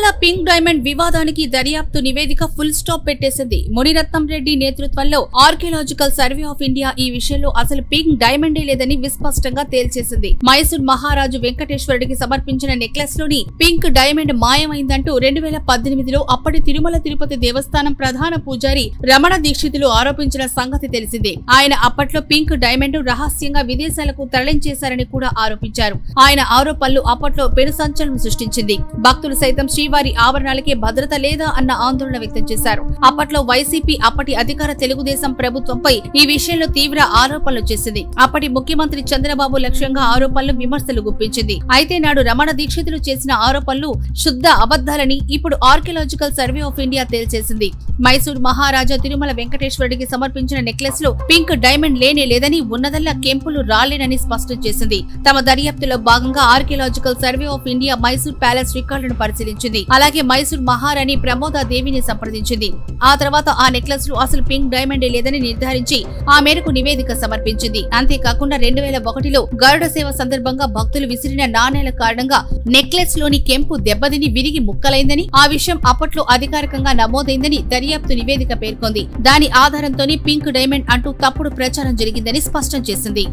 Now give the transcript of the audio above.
Tirumala pink diamond వివాదానికి దర్యాప్తు నివేదిక ఫుల్ స్టాప్ పెట్టేసింది. మునిరత్నం రెడ్డి నేతృత్వంలో ఆర్కియాలజికల్ సర్వే ఆఫ్ ఇండియా ఈ విషయంలో అసలు పింక్ డైమండే లేదని విస్పష్టంగా తేల్చేసింది. మైసూర్ మహారాజు వెంకటేశ్వరుడికి సమర్పించిన నెక్లెస్ లోని పింక్ డైమండ్ మాయమైందంటూ 2018లో అప్పటి తిరుమల తిరుపతి దేవస్థానం ప్రధాన పూజారి రమణ దీక్షితులు ఆరోపించిన సంగతి తెలిసిందే. ఆయన అప్పట్లో పింక్ డైమండ్ రహస్యంగా విదేశాలకు తరలించేశారని కూడా ఆరోపించారు. ఆయన ఆరోపణలు అప్పట్లో పెను సంచలనం సృష్టించింది. భక్తులు సైతం శ్రీవారి ఆభరణాలకే భద్రత లేదా అన్న ఆందోళన వ్యక్తం చేశారు. అప్పట్లో వైసీపీ అప్పటి అధికార తెలుగుదేశం ప్రభుత్వంపై ఈ విషయంలో తీవ్ర ఆరోపణలు చేసింది. అప్పటి ముఖ్యమంత్రి చంద్రబాబు లక్ష్యంగా ఆరోపణలు విమర్శలు గుప్పించింది. అయితే నాడు రమణ దీక్షితులు చేసిన ఆరోపణలు శుద్ధ అబద్దాలని ఇప్పుడు ఆర్కియాలజికల్ సర్వే ఆఫ్ ఇండియా తేల్చేసింది. మైసూర్ మహారాజా తిరుమల వెంకటేశ్వరుడికి సమర్పించిన నెక్లెస్ లో పింక్ డైమండ్ లేనే లేదని, ఉన్నదల్లా కెంపులు రాలేనని స్పష్టం చేసింది. తమ దర్యాప్తులో భాగంగా archaeological survey of India Mysore palace రికార్డులను పరిశీలించింది. అలాగే మైసూర్ మహారాణి ప్రమోదాదేవిని సంప్రదించింది. ఆ తర్వాత ఆ నెక్లెస్ లో అసలు పింక్ డైమండే లేదని నిర్ధారించి ఆ మేరకు నివేదిక సమర్పించింది. అంతేకాకుండా 2001లో గరుడ సేవ సందర్భంగా భక్తులు విసిరిన నాణేల కారణంగా నెక్లెస్ లోని కెంపు దెబ్బతిని విరిగి ముక్కలైందని, ఆ విషయం అప్పట్లో అధికారికంగా నమోదైందని దర్యాప్తు నివేదిక పేర్కొంది. దాని ఆధారంతోనే పింక్ డైమండ్ అంటూ తప్పుడు ప్రచారం జరిగిందని స్పష్టం చేసింది.